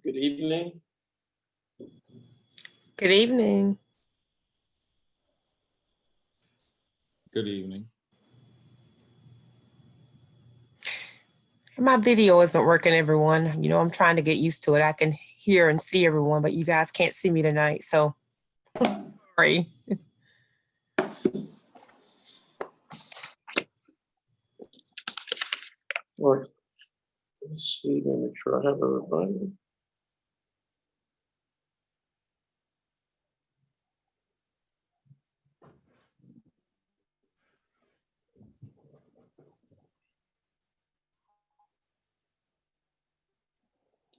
Good evening. Good evening. Good evening. My video isn't working, everyone. You know, I'm trying to get used to it. I can hear and see everyone, but you guys can't see me tonight, so sorry. All right. Let's see, let me make sure I have everybody.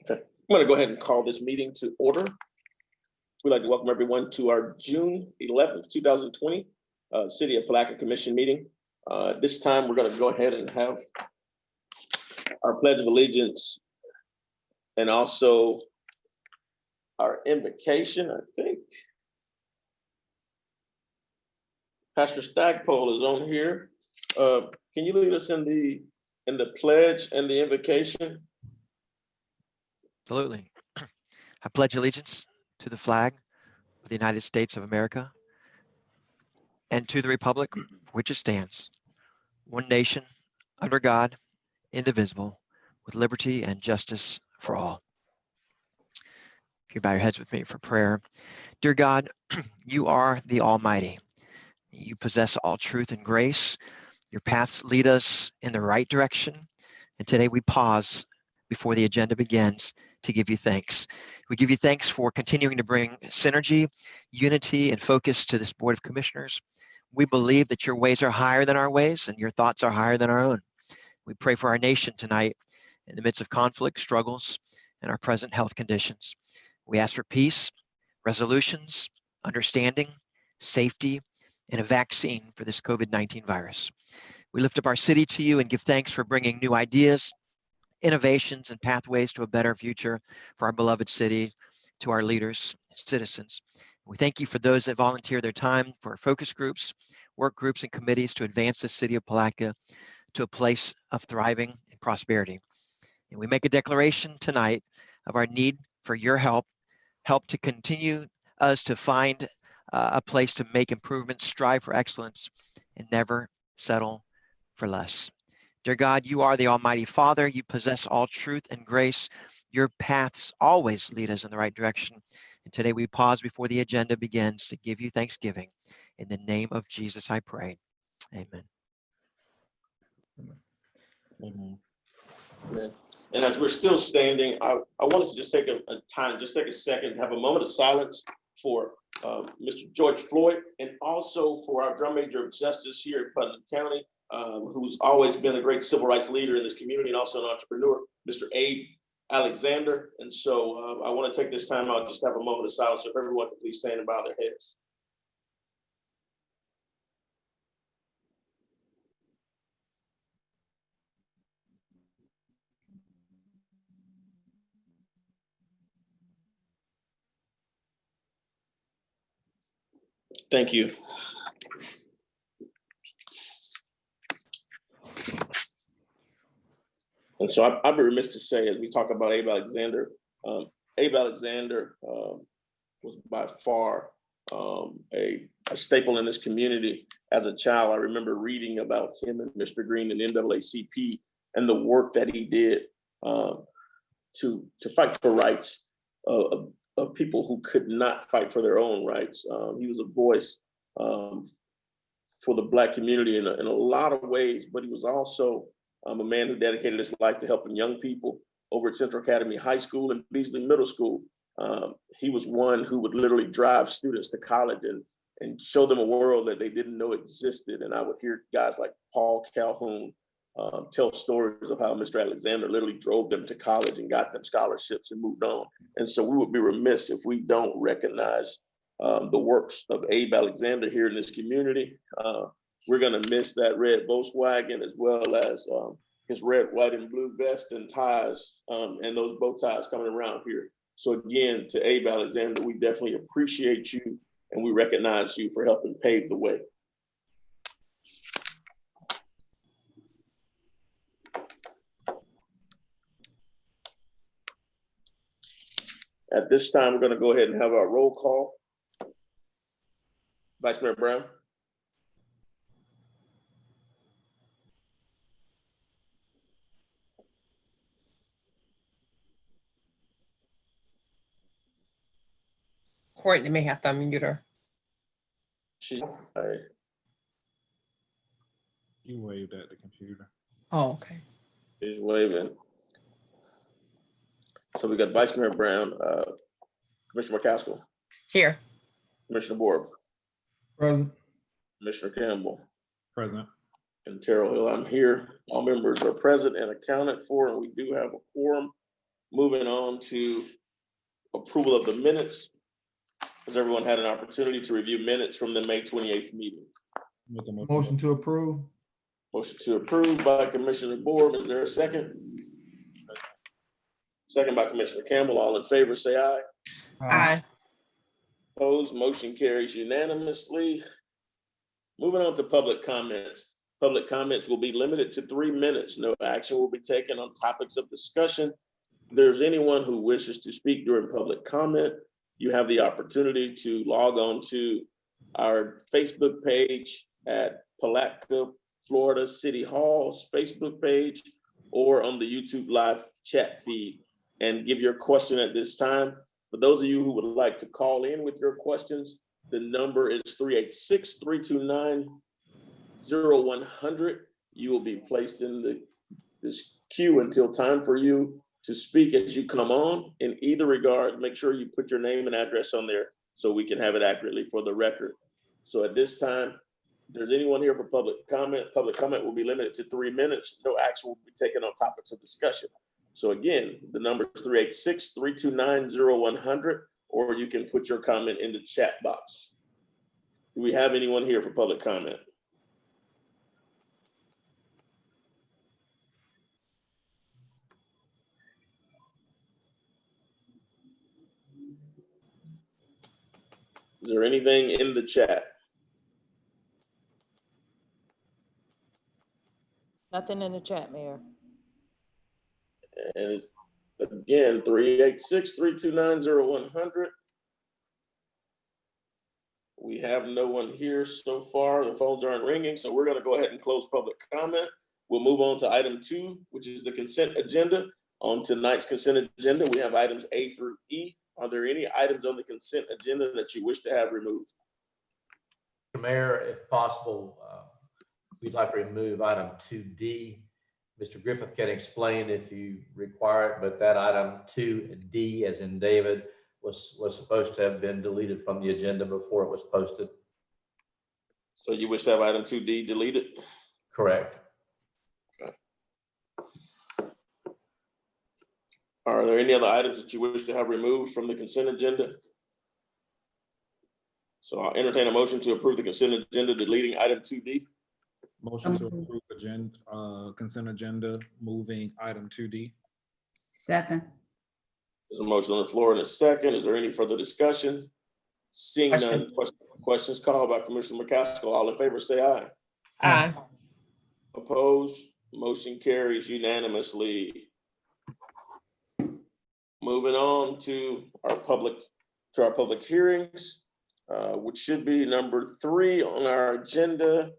Okay, I'm going to go ahead and call this meeting to order. We'd like to welcome everyone to our June 11th, 2020 City of Palatka Commission meeting. This time, we're going to go ahead and have our Pledge of Allegiance and also our invocation, I think. Pastor Stagpole is on here. Can you lead us in the pledge and the invocation? Absolutely. I pledge allegiance to the flag of the United States of America and to the republic for which it stands, one nation, under God, indivisible, with liberty and justice for all. If you bow your heads with me for prayer. Dear God, you are the Almighty. You possess all truth and grace. Your paths lead us in the right direction. And today we pause before the agenda begins to give you thanks. We give you thanks for continuing to bring synergy, unity, and focus to this Board of Commissioners. We believe that your ways are higher than our ways and your thoughts are higher than our own. We pray for our nation tonight in the midst of conflict, struggles, and our present health conditions. We ask for peace, resolutions, understanding, safety, and a vaccine for this COVID-19 virus. We lift up our city to you and give thanks for bringing new ideas, innovations, and pathways to a better future for our beloved city, to our leaders, citizens. We thank you for those that volunteer their time for focus groups, work groups, and committees to advance the city of Palatka to a place of thriving and prosperity. And we make a declaration tonight of our need for your help to continue us to find a place to make improvements, strive for excellence, and never settle for less. Dear God, you are the Almighty Father. You possess all truth and grace. Your paths always lead us in the right direction. And today we pause before the agenda begins to give you thanksgiving. In the name of Jesus, I pray. Amen. Amen. And as we're still standing, I want us to just take a second, have a moment of silence for Mr. George Floyd, and also for our drum major of justice here in Putnam County, who's always been a great civil rights leader in this community and also an entrepreneur, Mr. Abe Alexander. And so I want to take this time out, just have a moment of silence. So if everyone could please stand and bow their heads. Thank you. And so I'd be remiss to say, as we talk about Abe Alexander was by far a staple in this community. As a child, I remember reading about him and Mr. Green and NAACP and the work that he did to fight for rights of people who could not fight for their own rights. He was a voice for the Black community in a lot of ways, but he was also a man who dedicated his life to helping young people over at Central Academy High School and Beasley Middle School. He was one who would literally drive students to college and show them a world that they didn't know existed. And I would hear guys like Paul Calhoun tell stories of how Mr. Alexander literally drove them to college and got them scholarships and moved on. And so we would be remiss if we don't recognize the works of Abe Alexander here in this community. We're gonna miss that red Volkswagen, as well as his red, white, and blue vest and ties, and those bow ties coming around here. So again, to Abe Alexander, we definitely appreciate you and we recognize you for helping pave the way. At this time, we're going to go ahead and have our roll call. Vice Mayor Brown. Courtney may have to unmute her. All right. You waved at the computer. Oh, okay. He's waving. So we got Vice Mayor Brown, Commissioner McCaskill, Here. Commissioner Board, Present. Commissioner Campbell, Present. and Terrell Hill. I'm here. All members are present and accounted for, and we do have a quorum. Moving on to approval of the minutes. Has everyone had an opportunity to review minutes from the May 28th meeting? Make a Motion to approve. Motion to approve by Commissioner Board. Is there a second? Second by Commissioner Campbell. All in favor, say aye. Aye. Opposed, motion carries unanimously. Moving on to public comments. Public comments will be limited to 3 minutes. No action will be taken on topics of discussion. If there's anyone who wishes to speak during public comment, you have the opportunity to log on to our Facebook page at Palatka, Florida City Hall's Facebook page, or on the YouTube live chat feed and give your question at this time. For those of you who would like to call in with your questions, the number is 386-329-0100. You will be placed in this queue until time for you to speak as you come on. In either regard, make sure you put your name and address on there so we can have it accurately for the record. So at this time, if there's anyone here for public comment will be limited to 3 minutes. No action will be taken on topics of discussion. So again, the number is 386-329-0100, or you can put your comment in the chat box. Do we have anyone here for public comment? Is there anything in the chat? Nothing in the chat, Mayor. And it's, again, 386-329-0100. We have no one here so far. The phones aren't ringing, so we're going to go ahead and close public comment. We'll move on to item 2, which is the consent agenda. On tonight's consent agenda, we have items A through E. Are there any items on the consent agenda that you wish to have removed? Mayor, if possible, we'd like to remove item 2D. Mr. Griffith can explain if you require it, but that item 2D, as in David, was supposed to have been deleted from the agenda before it was posted. So you wish to have item 2D deleted? Correct. Okay. Are there any other items that you wish to have removed from the consent agenda? So I'll entertain a motion to approve the consent agenda, deleting item 2D. Motion to approve consent agenda, moving item 2D. Second. There's a motion on the floor in a second. Is there any further discussion? Seeing none, questions called by Commissioner McCaskill. All in favor, say aye. Aye. Opposed, motion carries unanimously. Moving on to our public hearings, which should be number 3 on our agenda.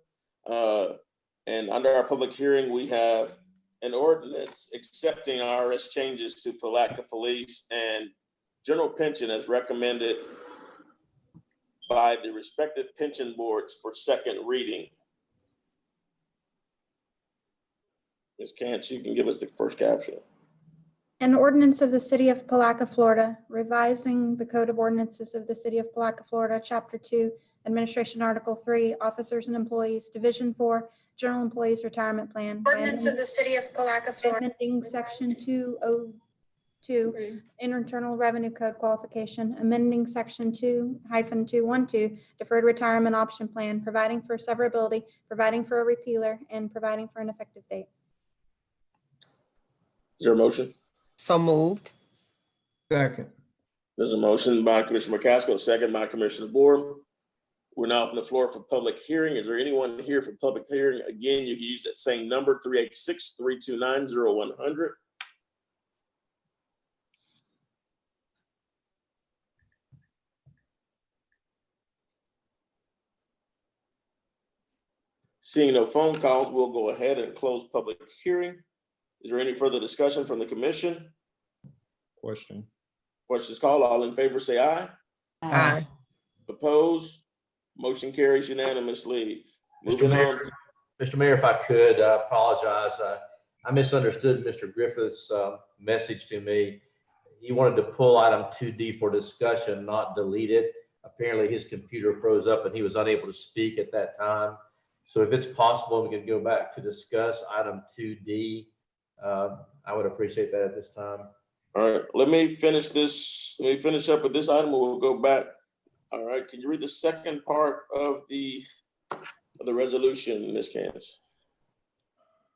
And under our public hearing, we have an ordinance accepting IRS changes to Palatka Police and general pension as recommended by the respective pension boards for second reading. Ms. Cantz, you can give us the first caption. An ordinance of the City of Palatka, Florida, revising the Code of Ordinances of the City of Palatka, Florida, Chapter 2, Administration Article 3, Officers and Employees, Division 4, General Employees Retirement Plan. Ordinance of the City of Palatka, Florida. Amending Section 202, Internal Revenue Code Qualification, amending Section 2-212, Deferred Retirement Option Plan, providing for severability, providing for a repealer, and providing for an effective date. Is there a motion? So moved. Second. There's a motion by Commissioner McCaskill, a second by Commissioner Board. We're now open the floor for public hearing. Is there anyone here for public hearing? Again, you can use that same number, 386-329-0100. Seeing no phone calls, we'll go ahead and close public hearing. Is there any further discussion from the commission? Question. Questions called, all in favor say aye. Aye. Opposed? Motion carries unanimously. Moving Mayor, on. Mr. Mayor, if I could, I apologize. I misunderstood Mr. Griffith's message to me. He wanted to pull item 2D for discussion, not delete it. Apparently his computer froze up and he was unable to speak at that time. So if it's possible, we can go back to discuss item 2D. I would appreciate that at this time. All right, let me finish this. Let me finish up with this item. We'll go back. All right, can you read the second part of the resolution, Ms. Candace?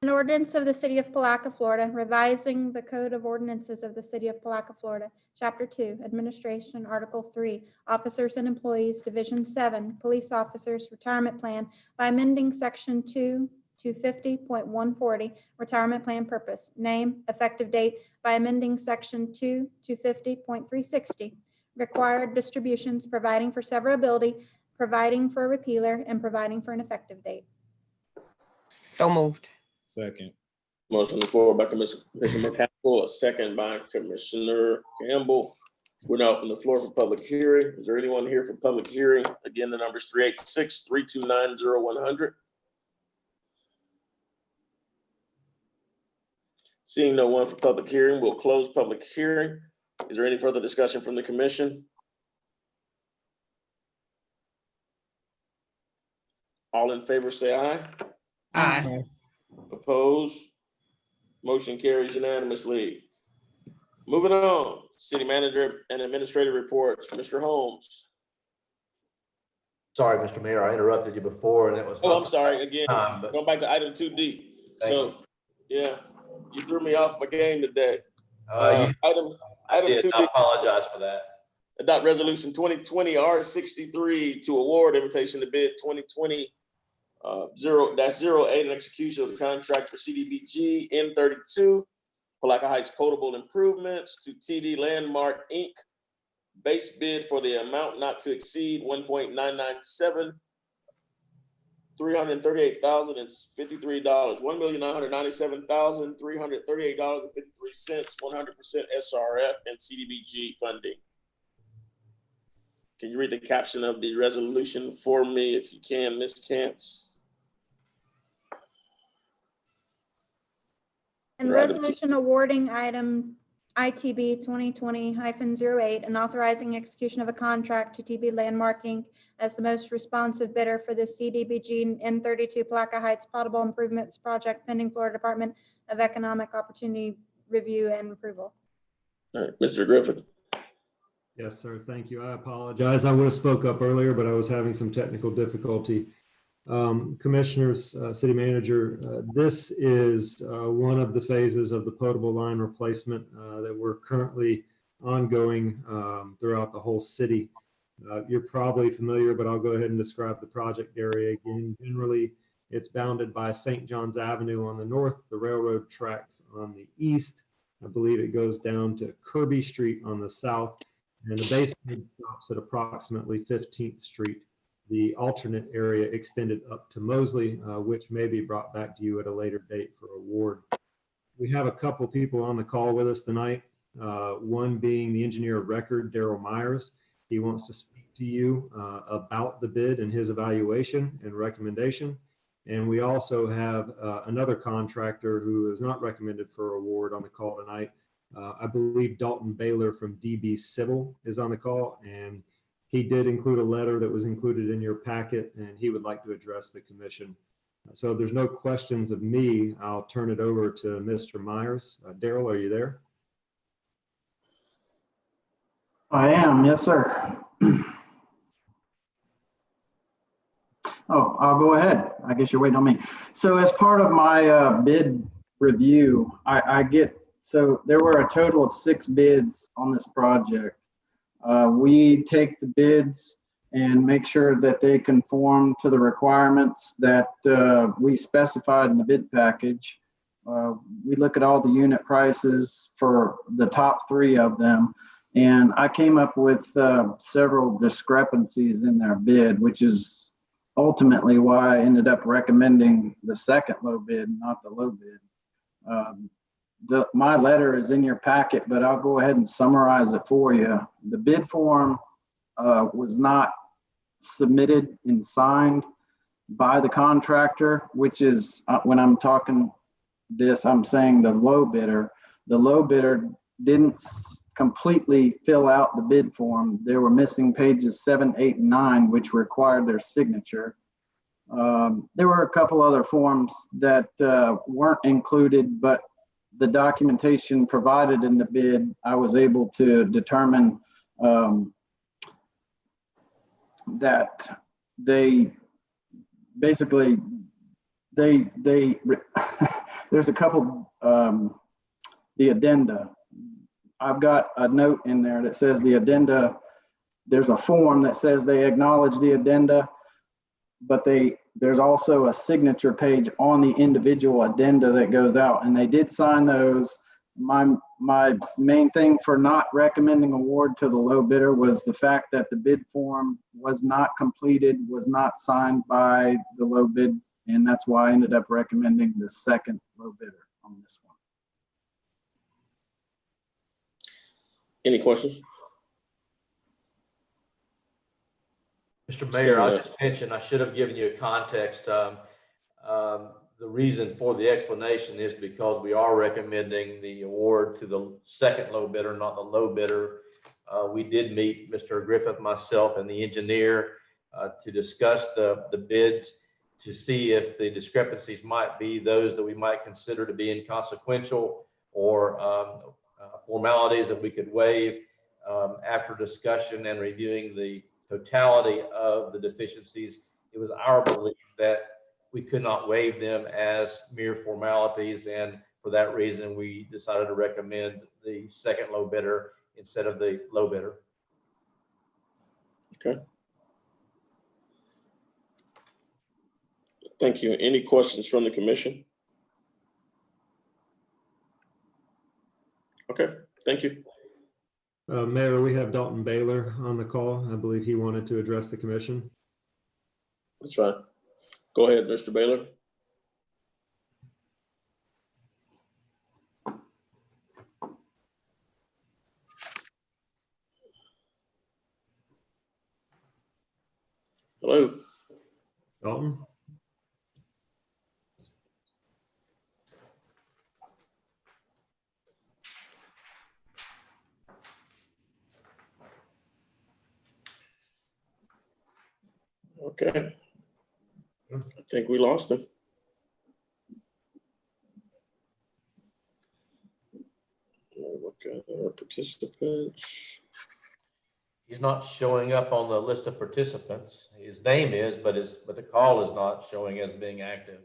An ordinance of the City of Palatka, Florida, revising the Code of Ordinances of the City of Palatka, Florida, Chapter 2, Administration, Article 3, Officers and Employees, Division 7, Police Officers, Retirement Plan, by amending Section 250.140, Retirement Plan Purpose, Name, Effective Date, by amending Section 250.360, Required Distributions, providing for severability, providing for a repealer, and providing for an effective date. So moved. Second. Motion on the floor by Commissioner Campbell, a second by Commissioner Campbell. We're now open the floor for public hearing. Is there anyone here for public hearing? Again, the number is 386-329-0100. Seeing no one for public hearing, we'll close public hearing. Is there any further discussion from the commission? All in favor say aye. Aye. Opposed? Motion carries unanimously. Moving on, city manager and administrative reports. Mr. Holmes. Sorry, Mr. Mayor, I interrupted you before and it was. Oh, I'm sorry, again, Time, but going back to item 2D. Thank So, yeah, you threw me off my game today. I Item 2D, apologize for that. adopt resolution 2020 R63 to award invitation to bid 2020 0-08 and execution of the contract for CDBG N32 Palatka Heights potable improvements to TD Landmark Inc. Base bid for the amount not to exceed $1.997 $338,053, $1,997,338.53, 100% SRF and CDBG funding. Can you read the caption of the resolution for me if you can, Ms. Cantz? And resolution awarding item ITB 2020-08 and authorizing execution of a contract to TB Landmark Inc. as the most responsive bidder for the CDBG N32 Palatka Heights potable improvements project pending Florida Department of Economic Opportunity review and approval. All right, Mr. Griffith. Yes, sir. Thank you. I apologize. I would have spoke up earlier, but I was having some technical difficulty. Commissioners, city manager, this is one of the phases of the potable line replacement that we're currently ongoing throughout the whole city. You're probably familiar, but I'll go ahead and describe the project area again. Generally, it's bounded by St. John's Avenue on the north, the railroad tracks on the east. I believe it goes down to Kirby Street on the south, and the base stops at approximately 15th Street. The alternate area extended up to Mosley, which may be brought back to you at a later date for award. We have a couple people on the call with us tonight, one being the engineer of record, Daryl Myers. He wants to speak to you about the bid and his evaluation and recommendation. And we also have another contractor who is not recommended for award on the call tonight. I believe Dalton Baylor from DB Civil is on the call, and he did include a letter that was included in your packet, and he would like to address the commission. So if there's no questions of me, I'll turn it over to Mr. Myers. Daryl, are you there? I am, yes, sir. Oh, I'll go ahead. I guess you're waiting on me. So as part of my bid review, so there were a total of 6 bids on this project. We take the bids and make sure that they conform to the requirements that we specified in the bid package. We look at all the unit prices for the top 3 of them, and I came up with several discrepancies in their bid, which is ultimately why I ended up recommending the second low bid, not the low bid. My letter is in your packet, but I'll go ahead and summarize it for you. The bid form was not submitted and signed by the contractor, which is when I'm talking this, I'm saying the low bidder. The low bidder didn't completely fill out the bid form. There were missing pages 7, 8, and 9, which required their signature. There were a couple other forms that weren't included, but the documentation provided in the bid, I was able to determine that they basically, there's a couple, the addenda. I've got a note in there that says the addenda, there's a form that says they acknowledge the addenda, but there's also a signature page on the individual addenda that goes out, and they did sign those. My main thing for not recommending award to the low bidder was the fact that the bid form was not completed, was not signed by the low bid, and that's why I ended up recommending the second low bidder on this one. Any questions? Mr. Mayor, I'll just mention, I should have given you a context. The reason for the explanation is because we are recommending the award to the second low bidder, not the low bidder. We did meet Mr. Griffith, myself, and the engineer to discuss the bids to see if the discrepancies might be those that we might consider to be inconsequential or formalities that we could waive. After discussion and reviewing the totality of the deficiencies, it was our belief that we could not waive them as mere formalities, and for that reason we decided to recommend the second low bidder instead of the low bidder. Okay. Thank you. Any questions from the commission? Okay, thank you. Mayor, we have Dalton Baylor on the call. I believe he wanted to address the commission. That's right. Go ahead, Mr. Baylor. Hello. Dalton? Okay. I think we lost him. Look at our participants. He's not showing up on the list of participants. His name is, but the call is not showing as being active.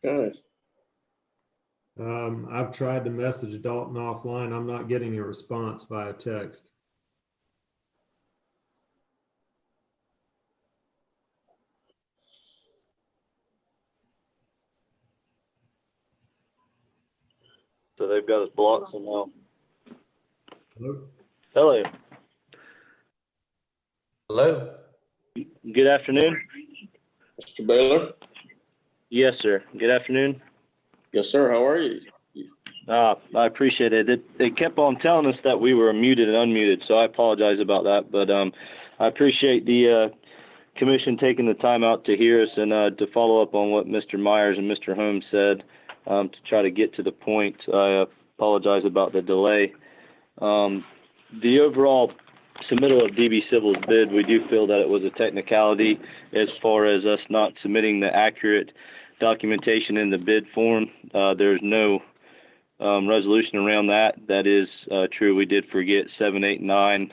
Guys. I've tried to message Dalton offline. I'm not getting a response via text. So they've got us blocked somehow. Hello? Hello. Hello. Good afternoon. Mr. Baylor? Yes, sir. Good afternoon. Yes, sir. How are you? I appreciate it. They kept on telling us that we were muted and unmuted, so I apologize about that. But I appreciate the commission taking the time out to hear us and to follow up on what Mr. Myers and Mr. Holmes said to try to get to the point. I apologize about the delay. The overall submittal of DB Civil's bid, we do feel that it was a technicality as far as us not submitting the accurate documentation in the bid form. There's no resolution around that. That is true. We did forget 7, 8, 9.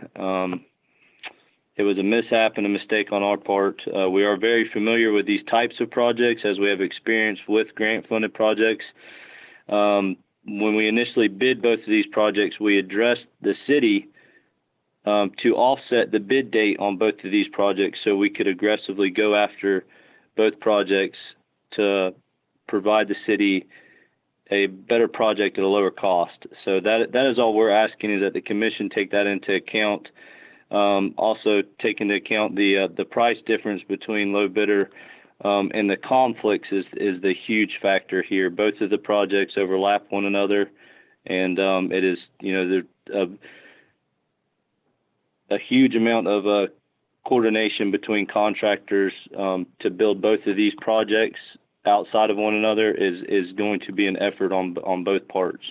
It was a mishap and a mistake on our part. We are very familiar with these types of projects as we have experience with grant-funded projects. When we initially bid both of these projects, we addressed the city to offset the bid date on both of these projects so we could aggressively go after both projects to provide the city a better project at a lower cost. So that is all we're asking, is that the commission take that into account. Also take into account the price difference between low bidder and the conflicts is the huge factor here. Both of the projects overlap one another, and it is, a huge amount of coordination between contractors to build both of these projects outside of one another is going to be an effort on both parts.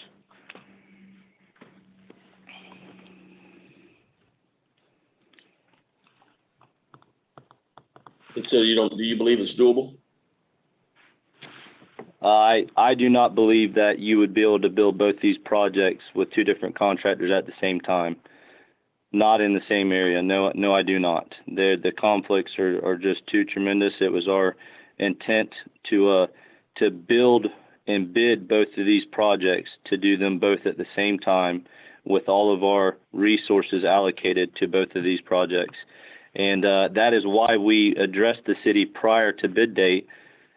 And so do you believe it's doable? I do not believe that you would be able to build both these projects with two different contractors at the same time. Not in the same area. No, I do not. The conflicts are just too tremendous. It was our intent to build and bid both of these projects, to do them both at the same time with all of our resources allocated to both of these projects. And that is why we addressed the city prior to bid date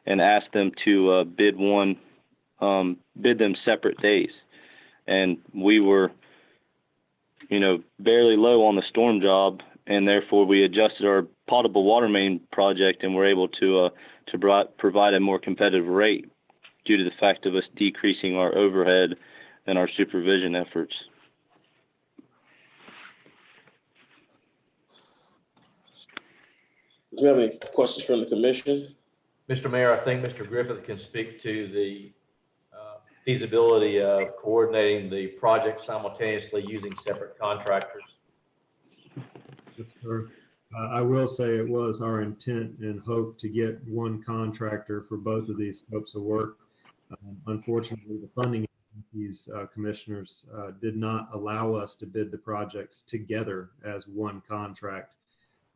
and asked them to bid them separate days. And we were, barely low on the storm job, and therefore we adjusted our potable water main project and were able to provide a more competitive rate due to the fact of us decreasing our overhead and our supervision efforts. Do you have any questions from the commission? Mr. Mayor, I think Mr. Griffith can speak to the feasibility of coordinating the project simultaneously using separate contractors. Yes, sir. I will say it was our intent and hope to get one contractor for both of these scopes of work. Unfortunately, the funding agencies, commissioners, did not allow us to bid the projects together as one contract.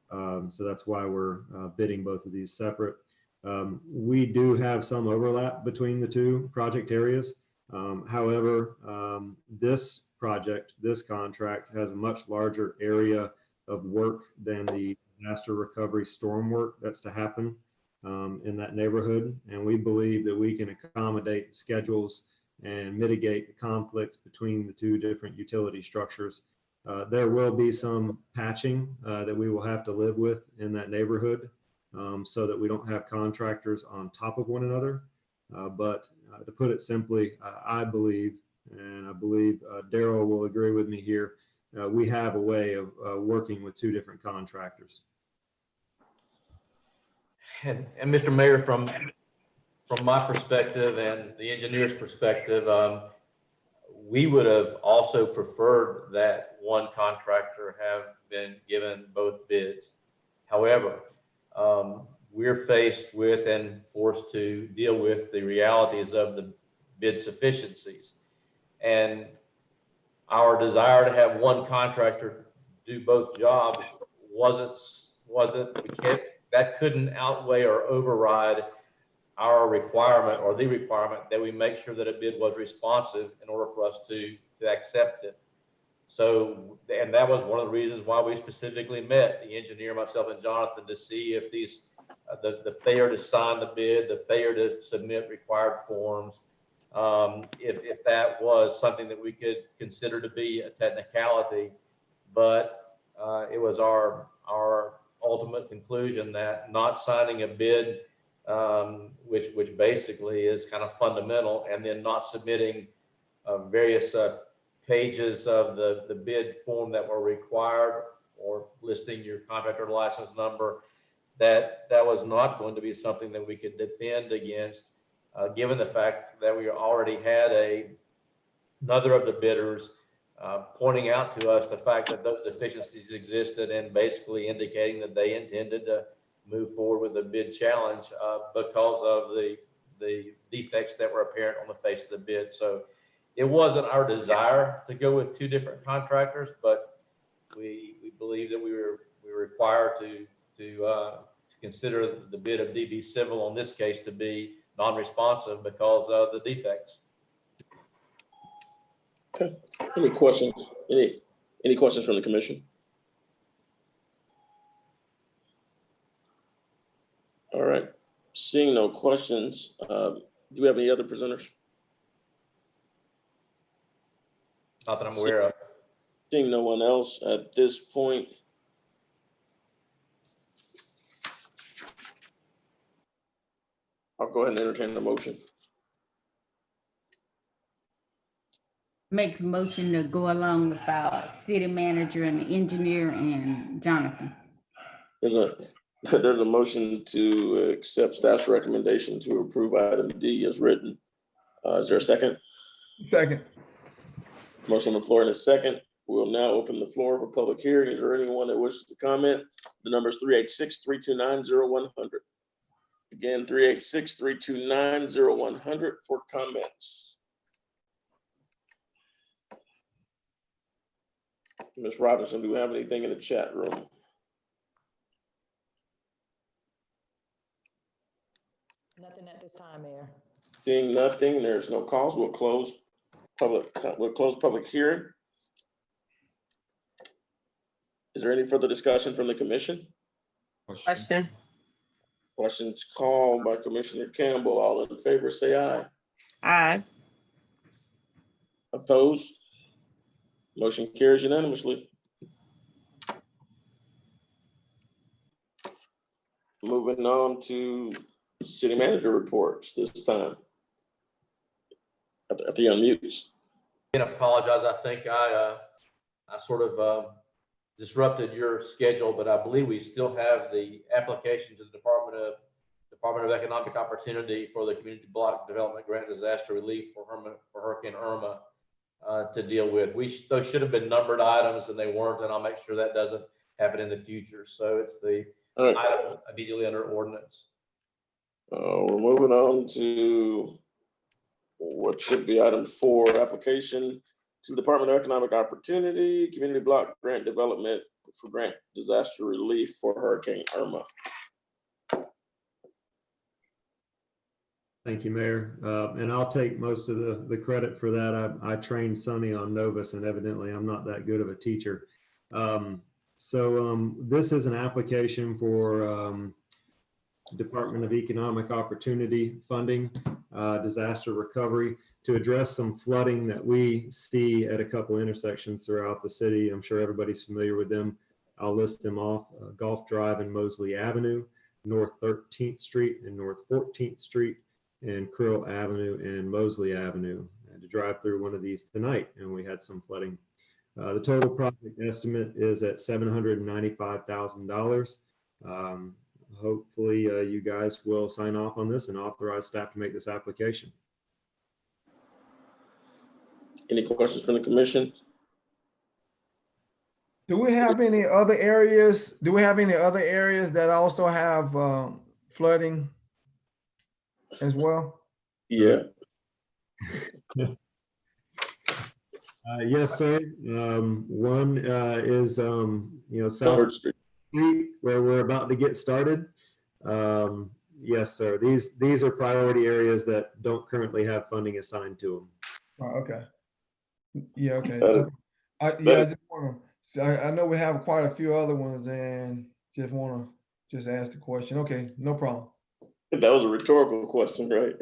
So that's why we're bidding both of these separate. We do have some overlap between the two project areas. However, this contract has a much larger area of work than the disaster recovery storm work that's to happen in that neighborhood. And we believe that we can accommodate schedules and mitigate the conflicts between the two different utility structures. There will be some patching that we will have to live with in that neighborhood so that we don't have contractors on top of one another. But to put it simply, I believe, and I believe Daryl will agree with me here, we have a way of working with two different contractors. And Mr. Mayor, from my perspective and the engineer's perspective, we would have also preferred that one contractor have been given both bids. However, we're faced with and forced to deal with the realities of the bid sufficiencies. And our desire to have one contractor do both jobs that couldn't outweigh or override our requirement, or the requirement that we make sure that a bid was responsive in order for us to accept it. So, and that was one of the reasons why we specifically met, the engineer, myself, and Jonathan, to see if these, the failure to sign the bid, the failure to submit required forms, if that was something that we could consider to be a technicality. But it was our ultimate conclusion that not signing a bid, which basically is kind of fundamental, and then not submitting various pages of the bid form that were required, or listing your contractor license number, that was not going to be something that we could defend against, given the fact that we already had another of the bidders pointing out to us the fact that those deficiencies existed, and basically indicating that they intended to move forward with the bid challenge because of the defects that were apparent on the face of the bid. So it wasn't our desire to go with two different contractors, but we believe that we were required to consider the bid of DB Civil in this case to be non-responsive because of the defects. Okay. Any questions? Any questions from the commission? All right. Seeing no questions, do we have any other presenters? Not that I'm aware of. Seeing no one else at this point, I'll go ahead and entertain the motion. Make the motion to go along with our city manager and the engineer and Jonathan. There's a motion to accept staff's recommendation to approve item D as written. Is there a second? Second. Motion on the floor in a second. We'll now open the floor for public hearing. Is there anyone that wishes to comment? The number is 386-329-0100. Again, 386-329-0100 for comments. Ms. Robinson, do we have anything in the chat room? Nothing at this time, Mayor. Seeing nothing, there's no calls. We'll close public hearing. Is there any further discussion from the commission? Question. Questions called by Commissioner Campbell. All in favor, say aye. Aye. Opposed? Motion carries unanimously. Moving on to city manager reports this time. After you unmute. I apologize. I think I sort of disrupted your schedule, but I believe we still have the application to the Department of Economic Opportunity for the Community Block Development Grant Disaster Relief for Hurricane Irma to deal with. Those should have been numbered items and they weren't, and I'll make sure that doesn't happen in the future. So it's the item immediately under ordinance. We're moving on to what should be item 4, application to the Department of Economic Opportunity, Community Block Grant Development for Grant Disaster Relief for Hurricane Irma. Thank you, Mayor. And I'll take most of the credit for that. I trained Sonny on Novus, and evidently I'm not that good of a teacher. This is an application for Department of Economic Opportunity funding, disaster recovery, to address some flooding that we see at a couple intersections throughout the city. I'm sure everybody's familiar with them. I'll list them off: Gulf Drive and Mosley Avenue, North 13th Street and North 14th Street, and Krill Avenue and Mosley Avenue. I had to drive through one of these tonight, and we had some flooding. The total project estimate is at $795,000. Hopefully you guys will sign off on this and authorize staff to make this application. Any questions from the commission? Do we have any other areas? Do we have any other areas that also have flooding as well? Yeah. Yes, sir. One is South Street, where we're about to get started. Yes, sir. These are priority areas that don't currently have funding assigned to them. Oh, okay. Yeah, okay. I just want to. I know we have quite a few other ones, and just want to ask the question. Okay, no problem. That was a rhetorical question, right?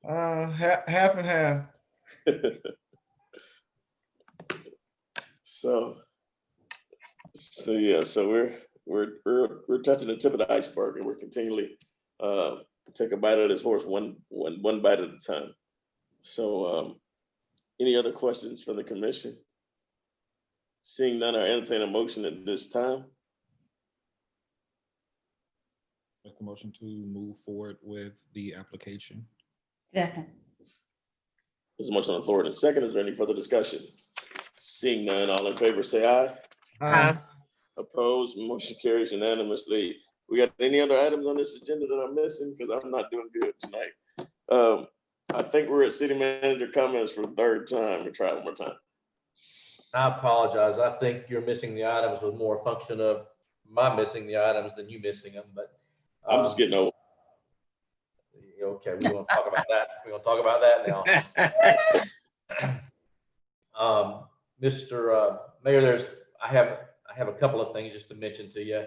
Half and half. So we're touching the tip of the iceberg, and we're continually take a bite of this horse one bite at a time. So any other questions from the commission? Seeing none, I entertain a motion at this time. Make a motion to move forward with the application. Second. There's a motion on the floor in a second. Is there any further discussion? Seeing none, all in favor say aye. Aye. Opposed, motion carries unanimously. We got any other items on this agenda that I'm missing? Because I'm not doing good tonight. I think we're at city manager comments for the third time. We'll try one more time. I apologize. I think you're missing the items was more a function of my missing the items than you missing them, but I'm just getting old. Okay, we won't talk about that. We're gonna talk about that now. Mr. Mayor, I have a couple of things just to mention to you.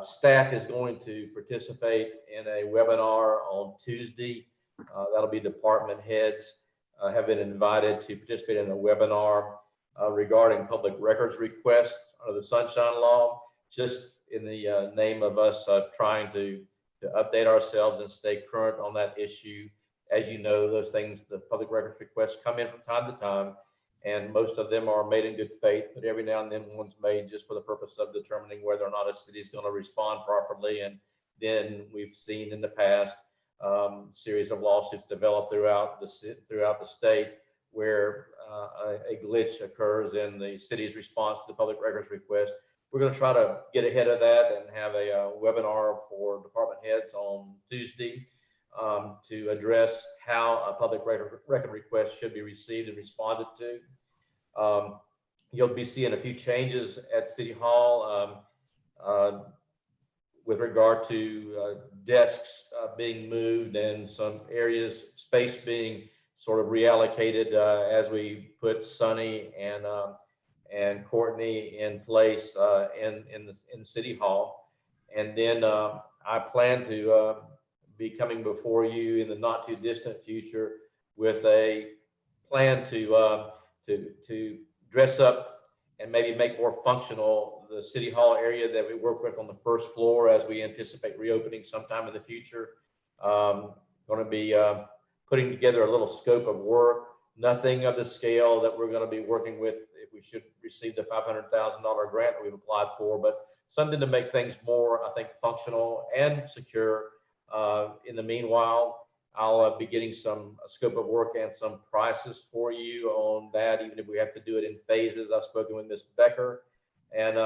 Staff is going to participate in a webinar on Tuesday. That'll be department heads have been invited to participate in a webinar regarding public records requests under the Sunshine Law, just in the name of us trying to update ourselves and stay current on that issue. As you know, those things, the public records requests come in from time to time, and most of them are made in good faith, but every now and then one's made just for the purpose of determining whether or not a city is going to respond properly. And then we've seen in the past series of lawsuits develop throughout the state where a glitch occurs in the city's response to the public records request. We're going to try to get ahead of that and have a webinar for department heads on Tuesday to address how a public record request should be received and responded to. You'll be seeing a few changes at City Hall with regard to desks being moved and some areas, space being sort of reallocated as we put Sunny and Courtney in place in City Hall. And then I plan to be coming before you in the not too distant future with a plan to dress up and maybe make more functional the City Hall area that we work with on the first floor as we anticipate reopening sometime in the future. Going to be putting together a little scope of work, nothing of the scale that we're going to be working with if we should receive the $500,000 grant that we've applied for, but something to make things more, I think, functional and secure. In the meanwhile, I'll be getting some scope of work and some prices for you on that, even if we have to do it in phases. I've spoken with Ms. Becker, and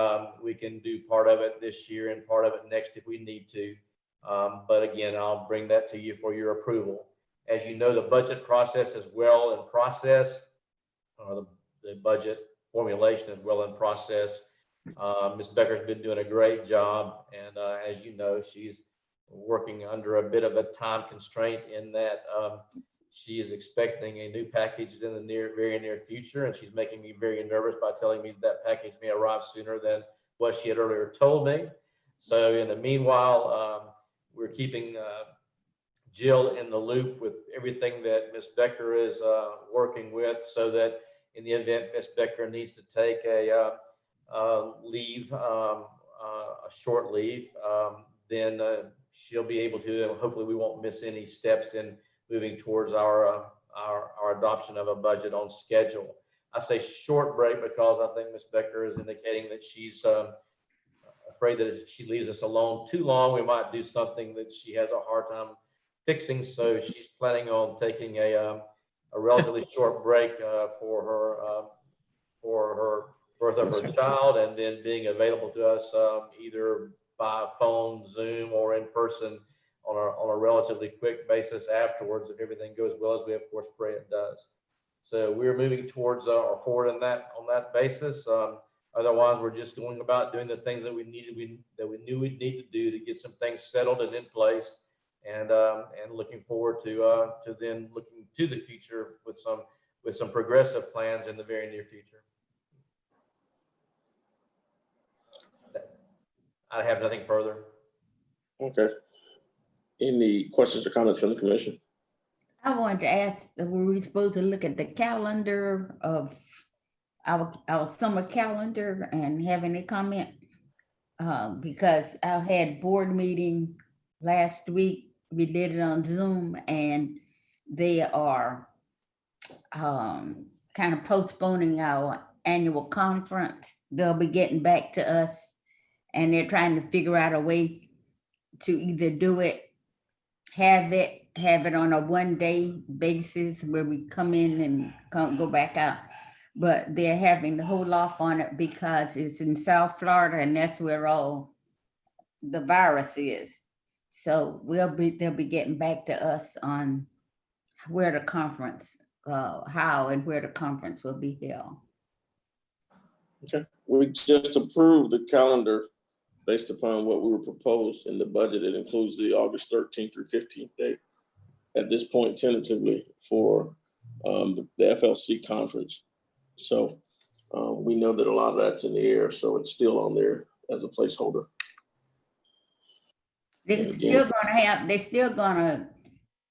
we can do part of it this year and part of it next if we need to. But again, I'll bring that to you for your approval. As you know, the budget process is well in process. The budget formulation is well in process. Ms. Becker's been doing a great job, and as you know, she's working under a bit of a time constraint in that she is expecting a new package in the very near future, and she's making me very nervous by telling me that package may arrive sooner than what she had earlier told me. So in the meanwhile, we're keeping Jill in the loop with everything that Ms. Becker is working with, so that in the event Ms. Becker needs to take a leave, a short leave, then she'll be able to, and hopefully we won't miss any steps in moving towards our adoption of a budget on schedule. I say short break because I think Ms. Becker is indicating that she's afraid that if she leaves us alone too long, we might do something that she has a hard time fixing. So she's planning on taking a relatively short break for her birth of her child, and then being available to us either by phone, Zoom, or in person on a relatively quick basis afterwards, if everything goes well, as we of course pray it does. So we're moving towards or forward on that basis. Otherwise, we're just going about doing the things that we knew we'd need to do to get some things settled and in place, and looking forward to then looking to the future with some progressive plans in the very near future. I have nothing further. Okay. Any questions or comments from the commission? I wanted to ask, were we supposed to look at the calendar of our summer calendar and have any comment? Because I had board meeting last week. We did it on Zoom, and they are kind of postponing our annual conference. They'll be getting back to us, and they're trying to figure out a way to either do it, have it on a one-day basis where we come in and can't go back out. But they're having to hold off on it because it's in South Florida, and that's where all the virus is. So they'll be getting back to us on where the conference, how and where the conference will be held. Okay, we just approved the calendar based upon what we were proposed in the budget. It includes the August 13th through 15th date at this point tentatively for the FLC conference. So we know that a lot of that's in the air, so it's still on there as a placeholder. They're still gonna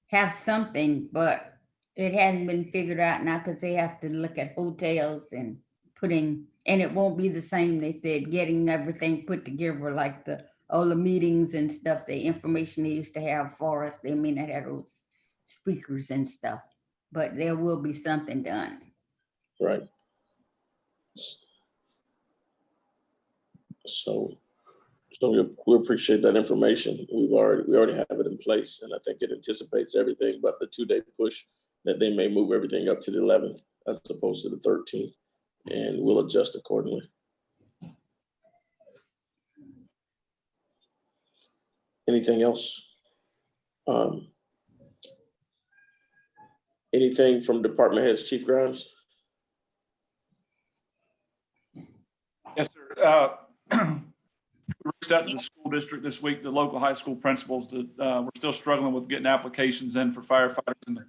have something, but it hadn't been figured out now because they have to look at hotels and and it won't be the same. They said getting everything put together like all the meetings and stuff, the information they used to have for us. They may not have those speakers and stuff, but there will be something done. Right. So we appreciate that information. We already have it in place, and I think it anticipates everything but the 2-day push that they may move everything up to the 11th as opposed to the 13th, and we'll adjust accordingly. Anything else? Anything from department heads, Chief Grimes? Yes, sir. We reached out to the school district this week, the local high school principals. We're still struggling with getting applications in for firefighters. And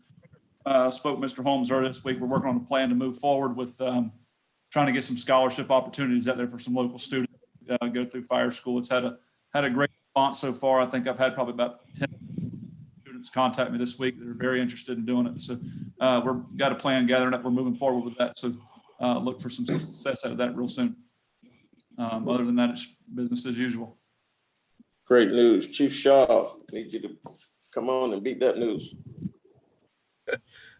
spoke to Mr. Holmes earlier this week. We're working on a plan to move forward with trying to get some scholarship opportunities out there for some local students go through fire school. It's had a great response so far. I think I've had probably about 10 students contact me this week that are very interested in doing it. So we've got a plan gathering up. We're moving forward with that. So look for some success out of that real soon. Other than that, it's business as usual. Great news. Chief Shaw, need you to come on and beat that news.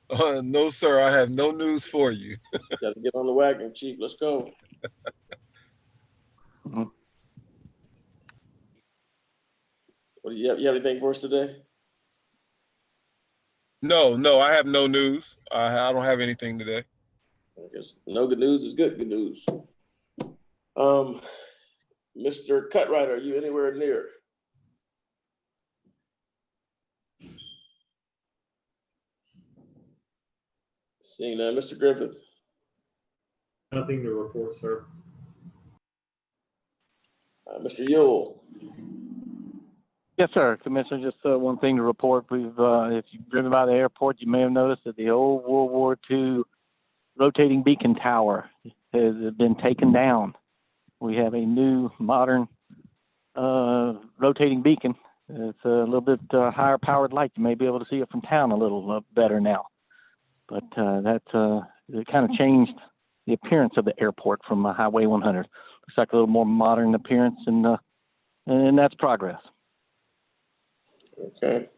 No, sir, I have no news for you. Got to get on the wagon, Chief. Let's go. What do you have? You have anything for us today? No, I have no news. I don't have anything today. I guess no good news is good news. Mr. Cutright, are you anywhere near? Seeing that, Mr. Griffith. Nothing to report, sir. Mr. Yule. Yes, sir. Commissioner, just one thing to report. We've, if you've driven by the airport, you may have noticed that the old World War II rotating beacon tower has been taken down. We have a new modern rotating beacon. It's a little bit higher powered light. You may be able to see it from town a little better now. But it kind of changed the appearance of the airport from Highway 100. Looks like a little more modern appearance, and that's progress. Okay.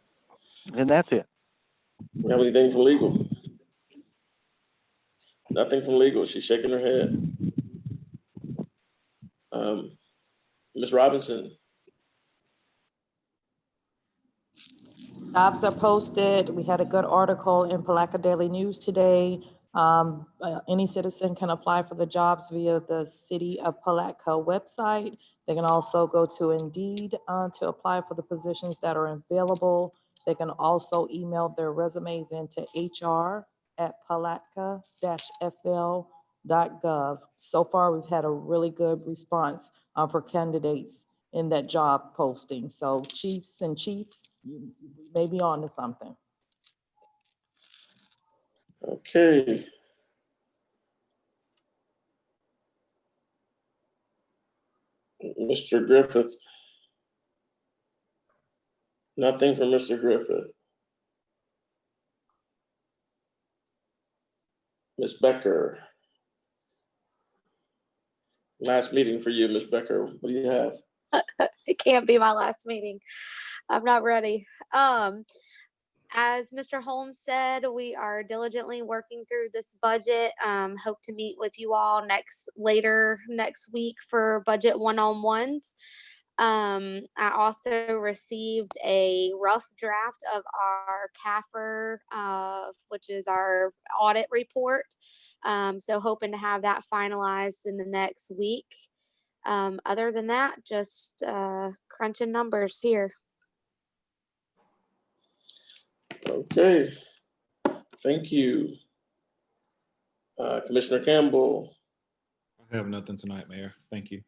And that's it. You have anything from legal? Nothing from legal. She's shaking her head. Ms. Robinson. Jobs are posted. We had a good article in Palatka Daily News today. Any citizen can apply for the jobs via the City of Palatka website. They can also go to Indeed to apply for the positions that are available. They can also email their resumes into hr@palatka-fl.gov. So far, we've had a really good response for candidates in that job posting. So chiefs, you may be on to something. Okay. Mr. Griffith. Nothing from Mr. Griffith. Ms. Becker. Last meeting for you, Ms. Becker. What do you have? It can't be my last meeting. I'm not ready. As Mr. Holmes said, we are diligently working through this budget. Hope to meet with you all later next week for budget one-on-ones. I also received a rough draft of our CAFR, which is our audit report. So hoping to have that finalized in the next week. Other than that, just crunching numbers here. Okay, thank you. Commissioner Campbell. I have nothing tonight, Mayor. Thank you.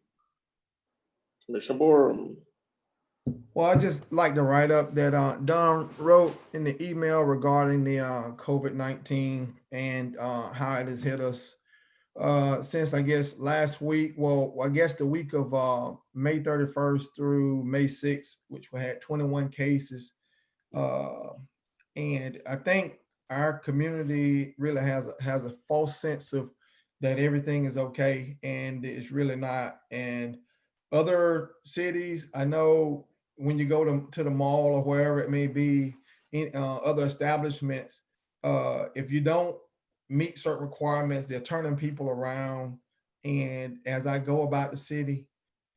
Commissioner BOROM. Well, I just like to write up that Don wrote in the email regarding the COVID-19 and how it has hit us since I guess last week, well, I guess the week of May 31st through May 6th, which we had 21 cases. And I think our community really has a false sense of that everything is okay, and it's really not. And other cities, I know when you go to the mall or wherever it may be, in other establishments, if you don't meet certain requirements, they're turning people around. And as I go about the city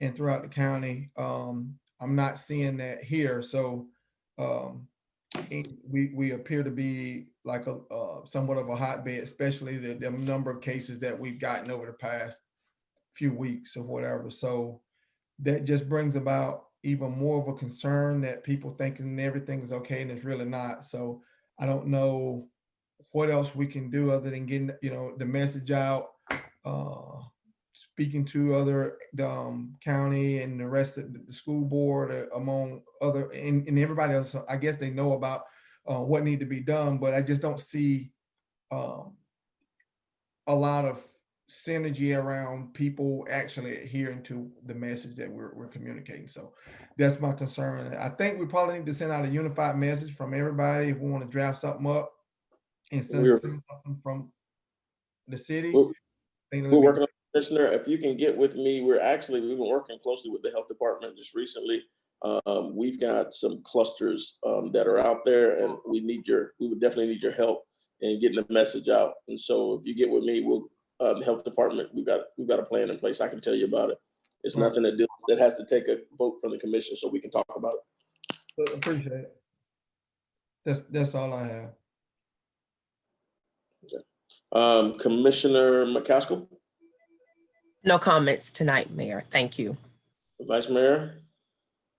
and throughout the county, I'm not seeing that here. So we appear to be like a somewhat of a hotbed, especially the number of cases that we've gotten over the past few weeks or whatever. So that just brings about even more of a concern that people thinking everything is okay and it's really not. So I don't know what else we can do other than getting, the message out, speaking to other county and the rest of the school board, among other, and everybody else. I guess they know about what need to be done, but I just don't see a lot of synergy around people actually adhering to the message that we're communicating. So that's my concern. I think we probably need to send out a unified message from everybody if we want to draft something up and send something from the city. We're working on it, Commissioner. If you can get with me, we've been working closely with the health department just recently. We've got some clusters that are out there, and we would definitely need your help in getting the message out. And so if you get with me, the health department, we've got a plan in place. I can tell you about it. It's nothing that has to take a vote from the commission, so we can talk about it. Appreciate it. That's all I have. Okay. Commissioner McCaskill? No comments tonight, Mayor. Thank you. Vice Mayor?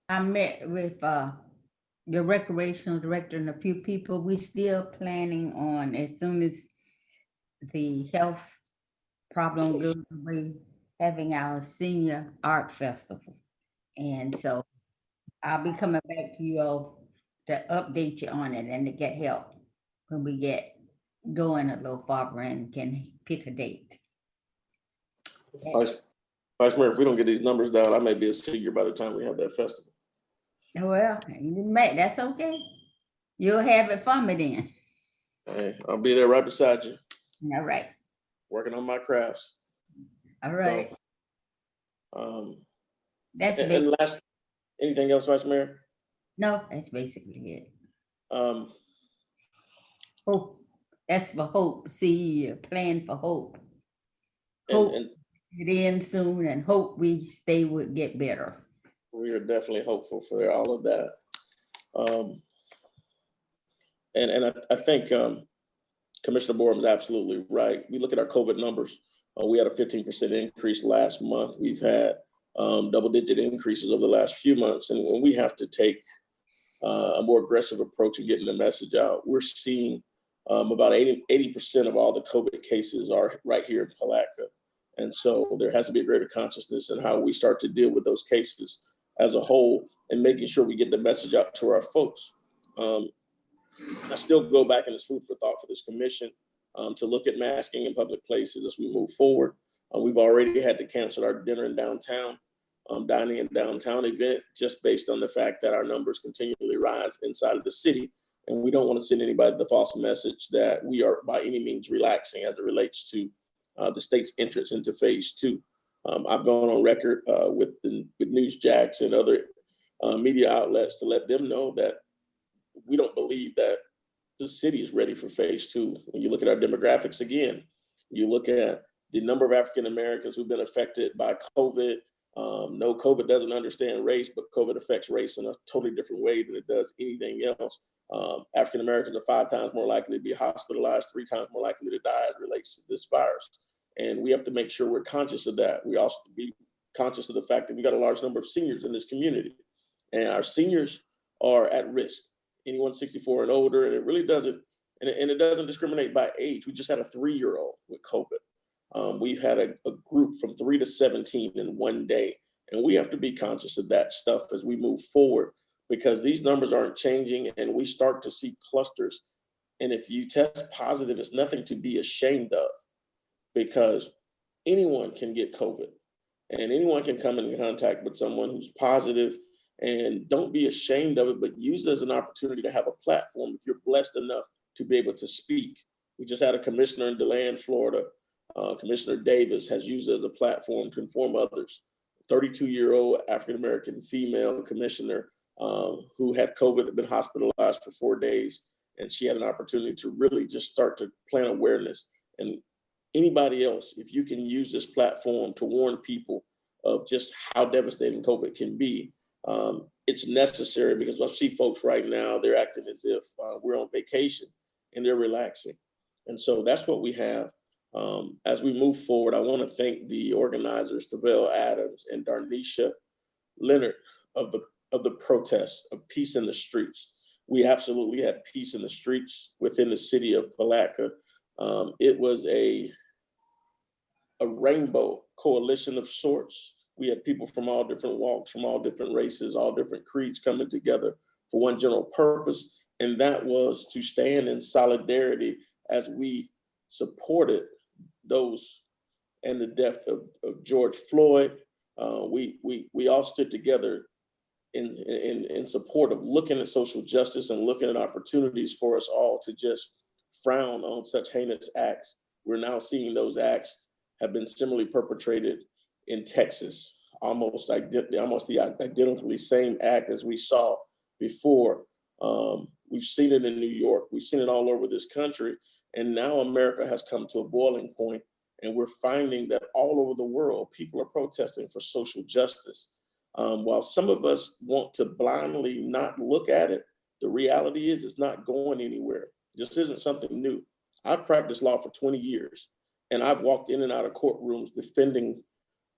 I met with the recreational director and a few people. We still planning on, as soon as the health problem goes away, having our senior art festival. And so I'll be coming back to you all to update you on it and to get help when we get going a little farther and can pick a date. Vice Mayor, if we don't get these numbers down, I may be a senior by the time we have that festival. Well, you may, that's okay. You'll have it for me then. Hey, I'll be there right beside you. All right. Working on my crafts. All right. So, that's and last, anything else, Vice Mayor? No, that's basically it. Um, Hope. That's for hope. See, plan for hope. Hope it ends soon, and hope we would get better. We are definitely hopeful for all of that. And I think Commissioner RBOROM is absolutely right. We look at our COVID numbers. We had a 15% increase last month. We've had double-digit increases over the last few months, and we have to take a more aggressive approach in getting the message out. We're seeing about 80% of all the COVID cases are right here in Palatka. And so there has to be a greater consciousness in how we start to deal with those cases as a whole and making sure we get the message out to our folks. I still go back and it's food for thought for this commission to look at masking in public places as we move forward. We've already had to cancel our dinner in downtown, dining in downtown event, just based on the fact that our numbers continually rise inside of the city. And we don't want to send anybody the false message that we are by any means relaxing as it relates to the state's entrance into phase 2. I've gone on record with Newsjacks and other media outlets to let them know that we don't believe that the city is ready for phase 2. When you look at our demographics again, you look at the number of African Americans who've been affected by COVID. No, COVID doesn't understand race, but COVID affects race in a totally different way than it does anything else. African Americans are 5 times more likely to be hospitalized, 3 times more likely to die as it relates to this virus. And we have to make sure we're conscious of that. We also be conscious of the fact that we got a large number of seniors in this community, and our seniors are at risk. Anyone 64 and older, and it really doesn't, and it doesn't discriminate by age. We just had a 3-year-old with COVID. We've had a group from 3 to 17 in one day, and we have to be conscious of that stuff as we move forward, because these numbers aren't changing and we start to see clusters. And if you test positive, it's nothing to be ashamed of, because anyone can get COVID, and anyone can come in contact with someone who's positive, and don't be ashamed of it, but use it as an opportunity to have a platform if you're blessed enough to be able to speak. We just had a commissioner in DeLand, Florida. Commissioner Davis has used it as a platform to inform others. 32-year-old African-American female commissioner who had COVID, had been hospitalized for 4 days, and she had an opportunity to really just start to plant awareness. And anybody else, if you can use this platform to warn people of just how devastating COVID can be, it's necessary, because I see folks right now, they're acting as if we're on vacation and they're relaxing. And so that's what we have. As we move forward, I want to thank the organizers, Tavell Adams and Darnisha Leonard of the protests of Peace in the Streets. We absolutely had peace in the streets within the city of Palatka. It was a rainbow coalition of sorts. We had people from all different walks, from all different races, all different creeds coming together for one general purpose, and that was to stand in solidarity as we supported those and the death of George Floyd. We all stood together in support of looking at social justice and looking at opportunities for us all to just frown on such heinous acts. We're now seeing those acts have been similarly perpetrated in Texas, almost the identically same act as we saw before. We've seen it in New York, we've seen it all over this country, and now America has come to a boiling point, and we're finding that all over the world, people are protesting for social justice. While some of us want to blindly not look at it, the reality is it's not going anywhere. This isn't something new. I've practiced law for 20 years, and I've walked in and out of courtrooms defending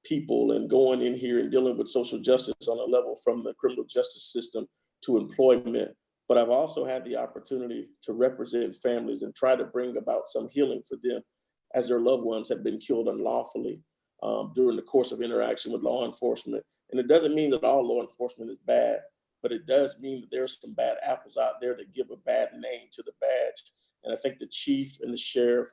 people and going in here and dealing with social justice on a level from the criminal justice system to employment. But I've also had the opportunity to represent families and try to bring about some healing for them as their loved ones have been killed unlawfully during the course of interaction with law enforcement. And it doesn't mean that all law enforcement is bad, but it does mean that there's some bad apples out there that give a bad name to the badge. And I think the chief and the sheriff,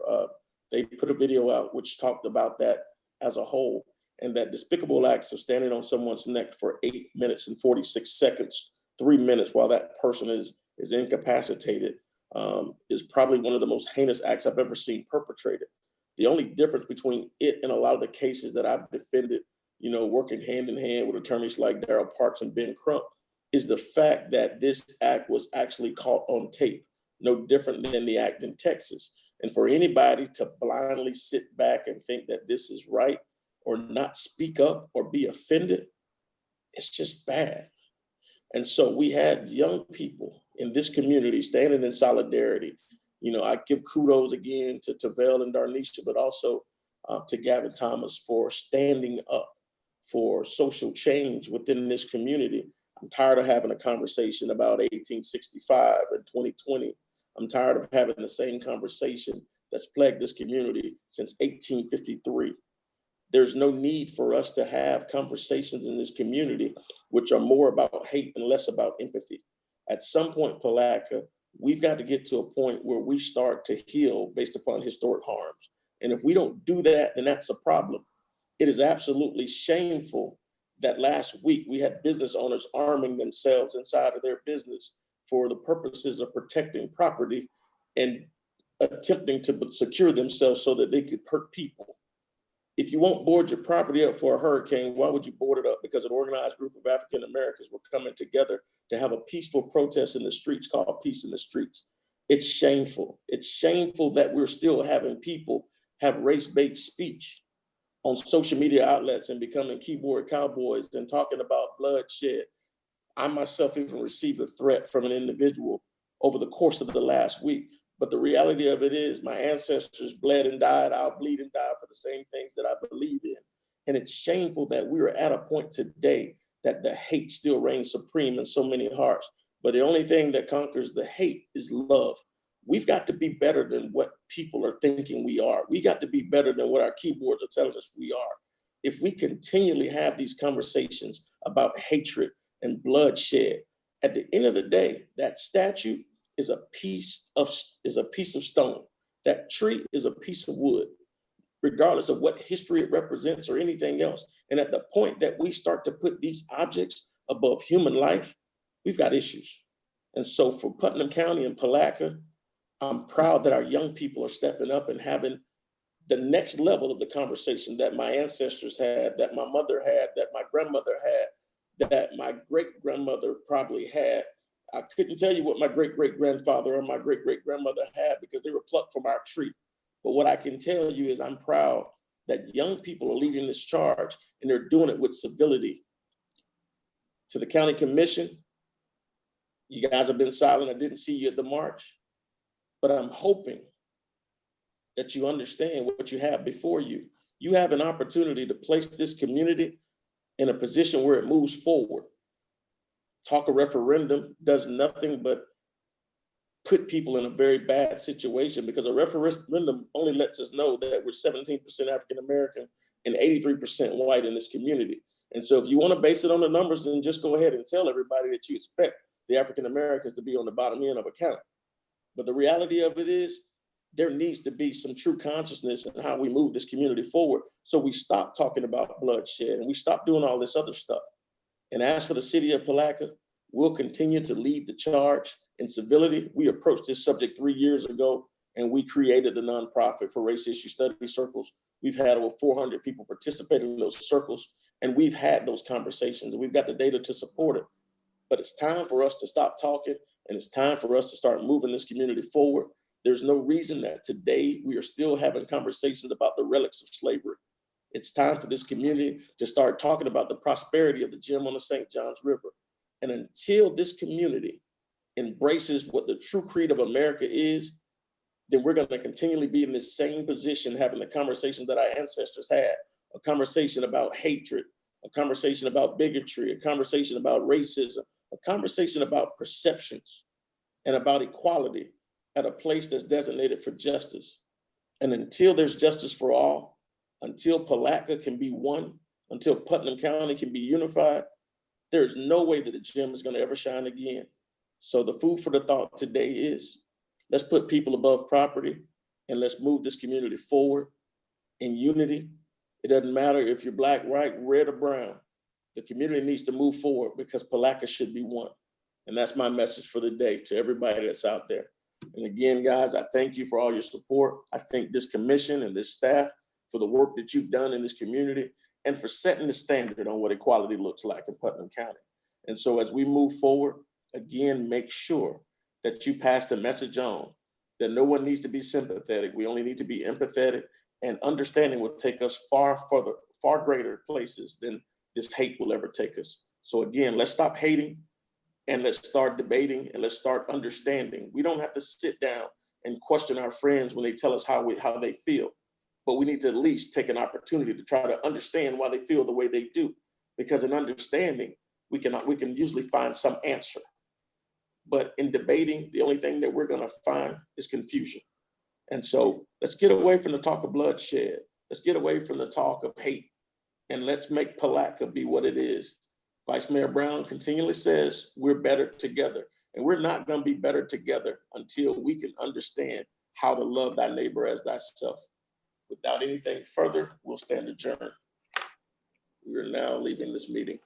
they put a video out which talked about that as a whole, and that despicable acts of standing on someone's neck for 8 minutes and 46 seconds, 3 minutes while that person is incapacitated, is probably one of the most heinous acts I've ever seen perpetrated. The only difference between it and a lot of the cases that I've defended, working hand in hand with attorneys like Darrell Parks and Ben Crump, is the fact that this act was actually caught on tape, no different than the act in Texas. And for anybody to blindly sit back and think that this is right or not speak up or be offended, it's just bad. And so we had young people in this community standing in solidarity. I give kudos again to Tavell and Darnisha, but also to Gavin Thomas for standing up for social change within this community. I'm tired of having a conversation about 1865 and 2020. I'm tired of having the same conversation that's plagued this community since 1853. There's no need for us to have conversations in this community which are more about hate and less about empathy. At some point, Palatka, we've got to get to a point where we start to heal based upon historic harms. And if we don't do that, then that's a problem. It is absolutely shameful that last week we had business owners arming themselves inside of their business for the purposes of protecting property and attempting to secure themselves so that they could hurt people. If you won't board your property up for a hurricane, why would you board it up? Because an organized group of African Americans were coming together to have a peaceful protest in the streets called Peace in the Streets. It's shameful. It's shameful that we're still having people have race-based speech on social media outlets and becoming keyboard cowboys and talking about bloodshed. I myself even received a threat from an individual over the course of the last week. But the reality of it is my ancestors bled and died. I'll bleed and die for the same things that I believe in. And it's shameful that we are at a point today that the hate still reigns supreme in so many hearts. But the only thing that conquers the hate is love. We've got to be better than what people are thinking we are. We got to be better than what our keyboards are telling us we are. If we continually have these conversations about hatred and bloodshed, at the end of the day, that statue is a piece of stone. That tree is a piece of wood. regardless of what history it represents or anything else. And at the point that we start to put these objects above human life, we've got issues. And so for Putnam County and Palatka, I'm proud that our young people are stepping up and having the next level of the conversation that my ancestors had, that my mother had, that my grandmother had, that my great-grandmother probably had. I couldn't tell you what my great-great-grandfather or my great-great-grandmother had because they were plucked from our tree. But what I can tell you is I'm proud that young people are leading this charge and they're doing it with civility. To the county commission, you guys have been silent. I didn't see you at the march, but I'm hoping that you understand what you have before you. You have an opportunity to place this community in a position where it moves forward. Talk a referendum does nothing but put people in a very bad situation because a referendum only lets us know that we're 17% African-American and 83% white in this community. And so if you want to base it on the numbers, then just go ahead and tell everybody that you expect the African-Americans to be on the bottom end of a count. But the reality of it is there needs to be some true consciousness in how we move this community forward. So we stop talking about bloodshed and we stop doing all this other stuff. And as for the city of Palatka, we'll continue to lead the charge in civility. We approached this subject 3 years ago and we created the nonprofit for race issue study circles. We've had over 400 people participate in those circles and we've had those conversations and we've got the data to support it. But it's time for us to stop talking and it's time for us to start moving this community forward. There's no reason that today we are still having conversations about the relics of slavery. It's time for this community to start talking about the prosperity of the gem on the St. Johns River. And until this community embraces what the true creed of America is, then we're going to continually be in this same position, having the conversation that our ancestors had, a conversation about hatred, a conversation about bigotry, a conversation about racism, a conversation about perceptions and about equality at a place that's designated for justice. And until there's justice for all, until Palatka can be one, until Putnam County can be unified, there's no way that the gem is going to ever shine again. So the food for the thought today is, let's put people above property and let's move this community forward in unity. It doesn't matter if you're black, white, red, or brown. The community needs to move forward because Palatka should be one. And that's my message for the day to everybody that's out there. And again, guys, I thank you for all your support. I thank this commission and this staff for the work that you've done in this community and for setting the standard on what equality looks like in Putnam County. And so as we move forward, again, make sure that you pass the message on that no one needs to be sympathetic. We only need to be empathetic, and understanding will take us far further, far greater places than this hate will ever take us. So again, let's stop hating and let's start debating and let's start understanding. We don't have to sit down and question our friends when they tell us how they feel, but we need to at least take an opportunity to try to understand why they feel the way they do. Because in understanding, we can usually find some answer. But in debating, the only thing that we're gonna find is confusion. And so let's get away from the talk of bloodshed. Let's get away from the talk of hate and let's make Palatka be what it is. Vice Mayor Brown continually says we're better together, and we're not gonna be better together until we can understand how to love thy neighbor as thyself. Without anything further, we'll stand adjourned. We are now leaving this meeting.